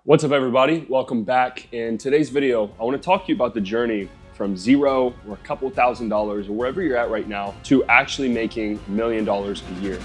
What's up, everybody? Welcome back. In today's video, I want to talk to you about the journey from zero or a couple $1,000s or wherever you're at right now to actually making $1 million a year.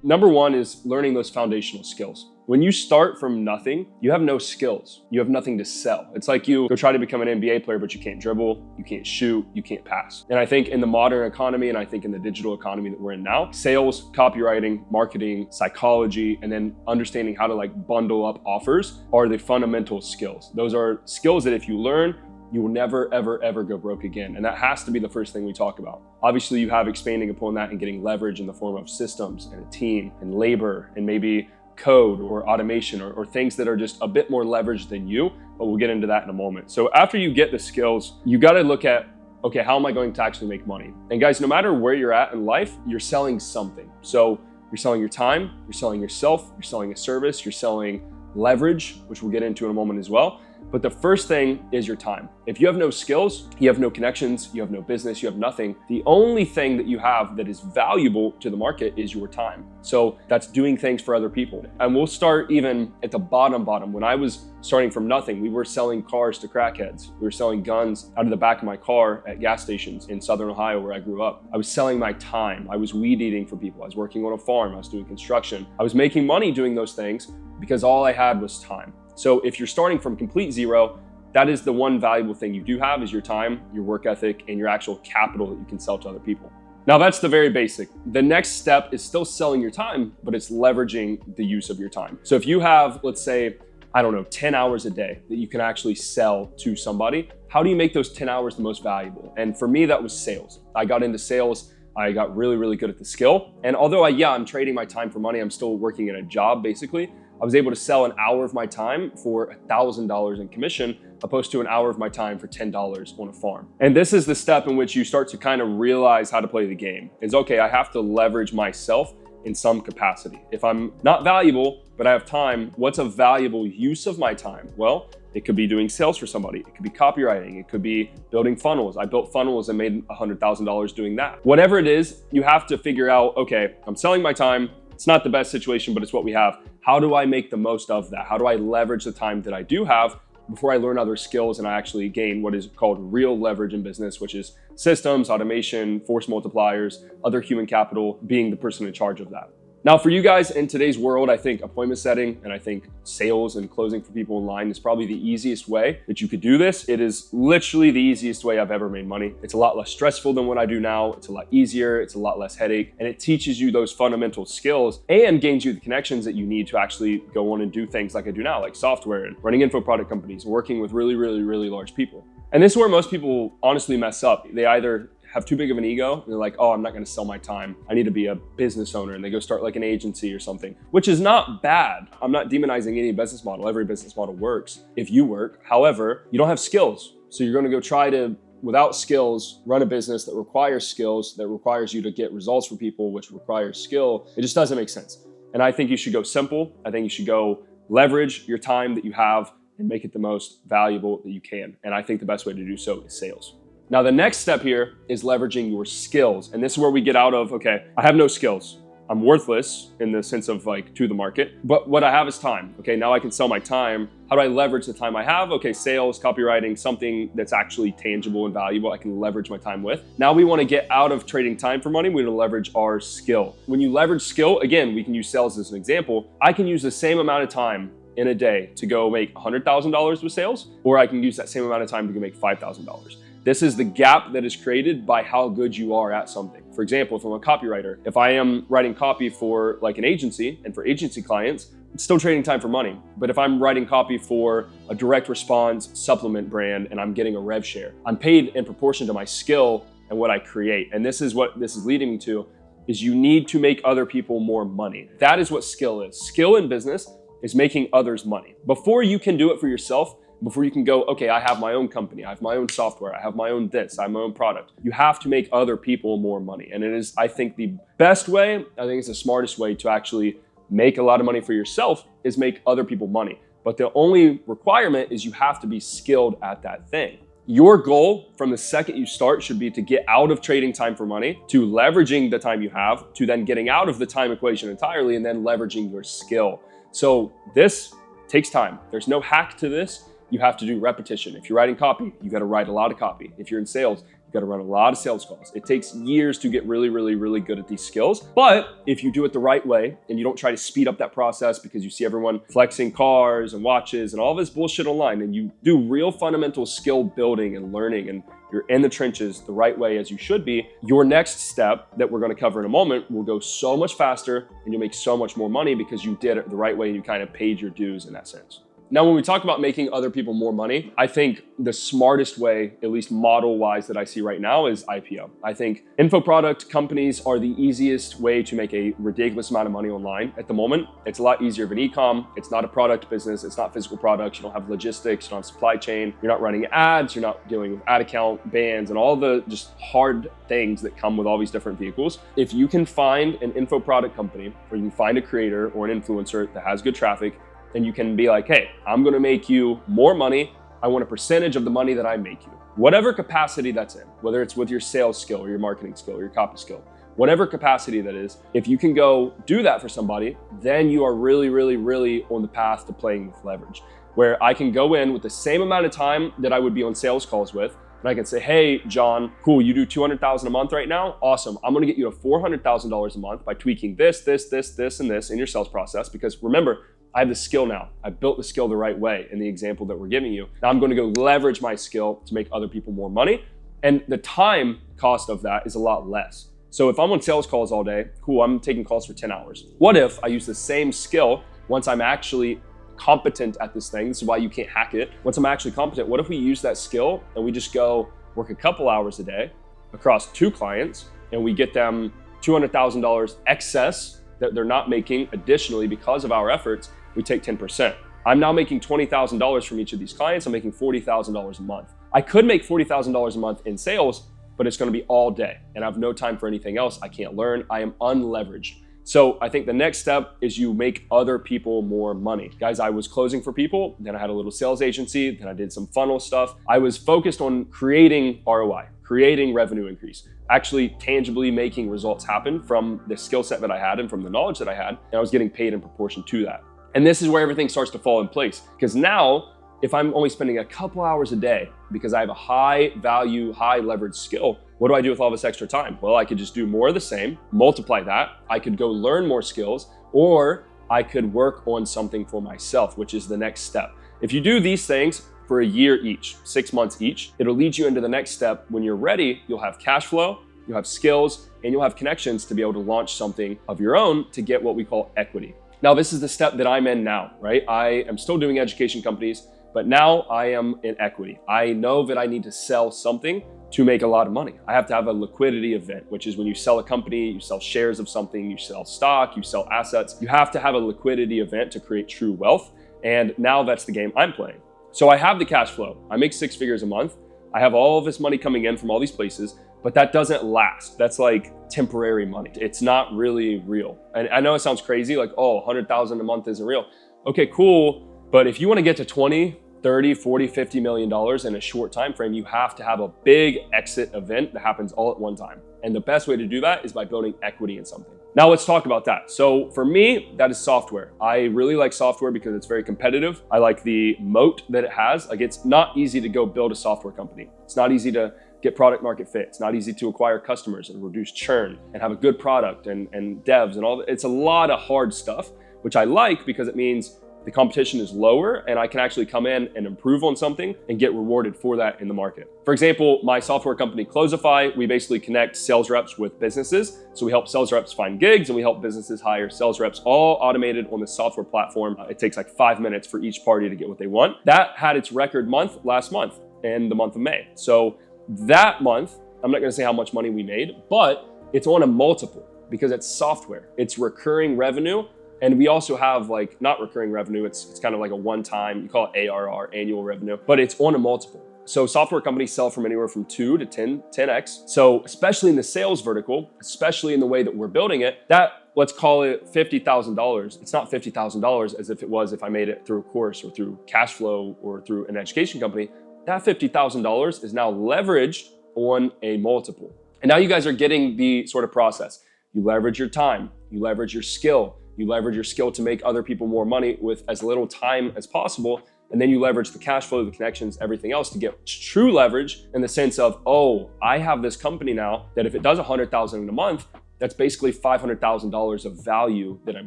Number one is learning those foundational skills. When you start from nothing, you have no skills. You have nothing to sell. It's like you go try to become an NBA player, but you can't dribble, you can't shoot, you can't pass. And I think in the modern economy, and I think in the digital economy that we're in now, sales, copywriting, marketing, psychology, and then understanding how to bundle up offers are the fundamental skills. Those are skills that if you learn, you will never, ever, ever go broke again. And that has to be the first thing we talk about. Obviously, you have expanding upon that and getting leverage in the form of systems and a team and labor and maybe code or automation or things that are just a bit more leveraged than you, but we'll get into that in a moment. So after you get the skills, you got to look at, okay, how am I going to actually make money? And guys, no matter where you're at in life, you're selling something. So you're selling your time, you're selling yourself, you're selling a service, you're selling leverage, which we'll get into in a moment as well. But the first thing is your time. If you have no skills, you have no connections, you have no business, you have nothing. The only thing that you have that is valuable to the market is your time. So that's doing things for other people. And we'll start even at the bottom. When I was starting from nothing, we were selling cars to crackheads. We were selling guns out of the back of my car at gas stations in Southern Ohio where I grew up. I was selling my time. I was weed eating for people. I was working on a farm. I was doing construction. I was making money doing those things because all I had was time. So if you're starting from complete zero, that is the one valuable thing you do have is your time, your work ethic, and your actual capital that you can sell to other people. Now that's the very basic. The next step is still selling your time, but it's leveraging the use of your time. So if you have, let's say, 10 hours a day that you can actually sell to somebody, how do you make those 10 hours the most valuable? And for me, that was sales. I got into sales. I got really, really good at the skill. And although I'm trading my time for money, I'm still working at a job basically. I was able to sell an hour of my time for $1,000 in commission, opposed to an hour of my time for $10 on a farm. And this is the step in which you start to kind of realize how to play the game. Is okay, I have to leverage myself in some capacity. If I'm not valuable, but I have time, what's a valuable use of my time? Well, it could be doing sales for somebody. It could be copywriting. It could be building funnels. I built funnels and made $100,000 doing that. Whatever it is, you have to figure out, okay, I'm selling my time. It's not the best situation, but it's what we have. How do I make the most of that? How do I leverage the time that I do have before I learn other skills and I actually gain what is called real leverage in business, which is systems, automation, force multipliers, other human capital, being the person in charge of that. Now, for you guys in today's world, I think appointment setting and I think sales and closing for people online is probably the easiest way that you could do this. It is literally the easiest way I've ever made money. It's a lot less stressful than what I do now. It's a lot easier. It's a lot less headache. And it teaches you those fundamental skills and gains you the connections that you need to actually go on and do things like I do now, like software and running info product companies, working with really, really, really large people. And this is where most people honestly mess up. They either have too big of an ego and they're like, oh, I'm not going to sell my time. I need to be a business owner. And they go start like an agency or something, which is not bad. I'm not demonizing any business model. Every business model works if you work. However, you don't have skills. So you're going to go try to, without skills, run a business that requires skills, that requires you to get results for people, which requires skill. It just doesn't make sense. And I think you should go simple. I think you should go leverage your time that you have and make it the most valuable that you can. And I think the best way to do so is sales. Now, the next step here is leveraging your skills. And this is where we get out of, okay, I have no skills. I'm worthless in the sense of to the market, but what I have is time. Okay, now I can sell my time. How do I leverage the time I have? Okay, sales, copywriting, something that's actually tangible and valuable I can leverage my time with. Now we want to get out of trading time for money. We want to leverage our skill. When you leverage skill, again, we can use sales as an example. I can use the same amount of time in a day to go make $100,000 with sales, or I can use that same amount of time to go make $5,000. This is the gap that is created by how good you are at something. For example, if I'm a copywriter, if I am writing copy for like an agency and for agency clients, it's still trading time for money. But if I'm writing copy for a direct response supplement brand and I'm getting a rev share, I'm paid in proportion to my skill and what I create. And this is what this is leading me to, is you need to make other people more money. That is what skill is. Skill in business is making others money. Before you can do it for yourself, before you can go, okay, I have my own company, I have my own software, I have my own this, I have my own product. You have to make other people more money. And it is, I think, the best way, I think it's the smartest way to actually make a lot of money for yourself is make other people money. But the only requirement is you have to be skilled at that thing. Your goal from the second you start should be to get out of trading time for money, to leveraging the time you have, to then getting out of the time equation entirely, and then leveraging your skill. So this takes time. There's no hack to this. You have to do repetition. If you're writing copy, you got to write a lot of copy. If you're in sales, you got to run a lot of sales calls. It takes years to get really, really, really good at these skills. But if you do it the right way and you don't try to speed up that process because you see everyone flexing cars and watches and all this bullshit online, and you do real fundamental skill building and learning, and you're in the trenches the right way as you should be, your next step that we're going to cover in a moment will go so much faster and you'll make so much more money because you did it the right way and you kind of paid your dues in that sense. Now, when we talk about making other people more money, I think the smartest way, at least model-wise, that I see right now is IPO. I think info product companies are the easiest way to make a ridiculous amount of money online at the moment. It's a lot easier of an e-com. It's not a product business. It's not physical products. You don't have logistics. You don't have supply chain. You're not running ads. You're not dealing with ad account bans and all the just hard things that come with all these different vehicles. If you can find an info product company, or you can find a creator or an influencer that has good traffic, and you can be like, hey, I'm gonna make you more money. I want a percentage of the money that I make you. Whatever capacity that's in, whether it's with your sales skill or your marketing skill or your copy skill, whatever capacity that is, if you can go do that for somebody, then you are really, really, really on the path to playing with leverage, where I can go in with the same amount of time that I would be on sales calls with, and I can say, hey, John, cool, you do $200,000 a month right now? Awesome, I'm gonna get you to $400,000 a month by tweaking this, and this in your sales process, because remember, I have the skill now. I built the skill the right way in the example that we're giving you. Now I'm going to go leverage my skill to make other people more money. And the time cost of that is a lot less. So if I'm on sales calls all day, cool, I'm taking calls for 10 hours. What if I use the same skill once I'm actually competent at this thing? This is why you can't hack it. Once I'm actually competent, what if we use that skill and we just go work a couple hours a day across 2 clients and we get them $200,000 excess that they're not making additionally because of our efforts? We take 10%. I'm now making $20,000 from each of these clients. I'm making $40,000 a month. I could make $40,000 a month in sales, but it's gonna be all day and I have no time for anything else. I can't learn. I am unleveraged. So I think the next step is you make other people more money. Guys, I was closing for people, then I had a little sales agency, then I did some funnel stuff. I was focused on creating ROI, creating revenue increase, actually tangibly making results happen from the skill set that I had and from the knowledge that I had, and I was getting paid in proportion to that. And this is where everything starts to fall in place. Because now, if I'm only spending a couple hours a day because I have a high value, high leverage skill, what do I do with all this extra time? Well, I could just do more of the same, multiply that. I could go learn more skills, or I could work on something for myself, which is the next step. If you do these things for a year each, 6 months each, it'll lead you into the next step. When you're ready, you'll have cash flow, you'll have skills, and you'll have connections to be able to launch something of your own to get what we call equity. Now, this is the step that I'm in now, right? I am still doing education companies, but now I am in equity. I know that I need to sell something to make a lot of money. I have to have a liquidity event, which is when you sell a company, you sell shares of something, you sell stock, you sell assets. You have to have a liquidity event to create true wealth. And now that's the game I'm playing. So I have the cash flow. I make 6 figures a month. I have all of this money coming in from all these places, but that doesn't last. That's like temporary money. It's not really real. And I know it sounds crazy, like, oh, 100,000 a month isn't real. Okay, cool. But if you want to get to 20, 30, 40, $50 million in a short time frame, you have to have a big exit event that happens all at one time. And the best way to do that is by building equity in something. Now let's talk about that. So for me, that is software. I really like software because it's very competitive. I like the moat that it has. Like, it's not easy to go build a software company. It's not easy to get product market fit. It's not easy to acquire customers and reduce churn and have a good product and devs and all that. It's a lot of hard stuff, which I like because it means the competition is lower and I can actually come in and improve on something and get rewarded for that in the market. For example, my software company, Closify, we basically connect sales reps with businesses. So we help sales reps find gigs and we help businesses hire sales reps, all automated on the software platform. It takes like 5 minutes for each party to get what they want. That had its record month last month in the month of May. So that month, I'm not gonna say how much money we made, but it's on a multiple because it's software. It's recurring revenue. And we also have like not recurring revenue. It's kind of like a one-time, you call it ARR, annual revenue, but it's on a multiple. So software companies sell from anywhere from 2 to 10x. So especially in the sales vertical, especially in the way that we're building it, that, let's call it $50,000. It's not $50,000 as if it was if I made it through a course or through cash flow or through an education company. That $50,000 is now leveraged on a multiple. And now you guys are getting the sort of process. You leverage your time, you leverage your skill, you leverage your skill to make other people more money with as little time as possible. And then you leverage the cash flow, the connections, everything else to get true leverage in the sense of, oh, I have this company now that if it does 100,000 in a month, that's basically $500,000 of value that I'm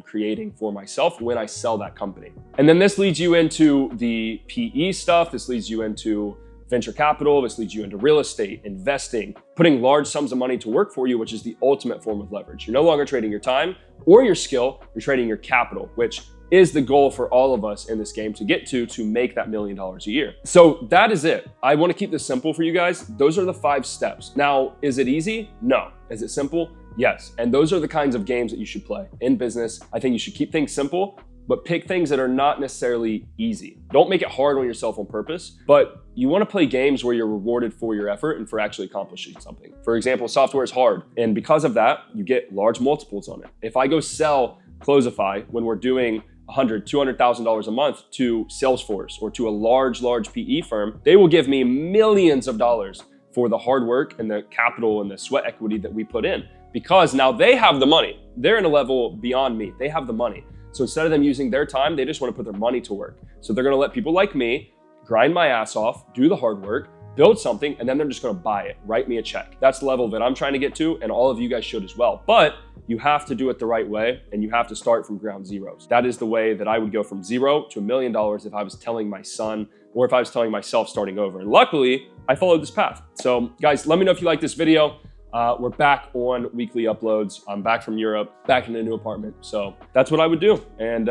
creating for myself when I sell that company. And then this leads you into the PE stuff. This leads you into venture capital. This leads you into real estate, investing, putting large sums of money to work for you, which is the ultimate form of leverage. You're no longer trading your time or your skill, you're trading your capital, which is the goal for all of us in this game to get to make that $1 million a year. So that is it. I want to keep this simple for you guys. Those are the 5 steps. Now, is it easy? No. Is it simple? Yes. And those are the kinds of games that you should play in business. I think you should keep things simple, but pick things that are not necessarily easy. Don't make it hard on yourself on purpose, but you want to play games where you're rewarded for your effort and for actually accomplishing something. For example, software is hard. And because of that, you get large multiples on it. If I go sell Closify when we're doing $100,000, $200,000 a month to Salesforce or to a large PE firm, they will give me millions of dollars for the hard work and the capital and the sweat equity that we put in, because now they have the money. They're in a level beyond me. They have the money. So instead of them using their time, they just want to put their money to work. So they're going to let people like me grind my ass off, do the hard work, build something, and then they're just going to buy it, write me a check. That's the level that I'm trying to get to, and all of you guys should as well. But you have to do it the right way, and you have to start from ground zeros. That is the way that I would go from 0 to $1 million if I was telling my son, or if I was telling myself starting over. And luckily, I followed this path. So guys, let me know if you like this video. We're back on weekly uploads. I'm back from Europe, back in a new apartment. So that's what I would do. And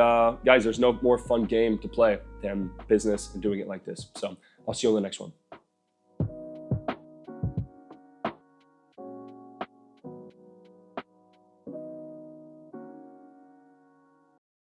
guys, there's no more fun game to play than business and doing it like this. So I'll see you on the next one.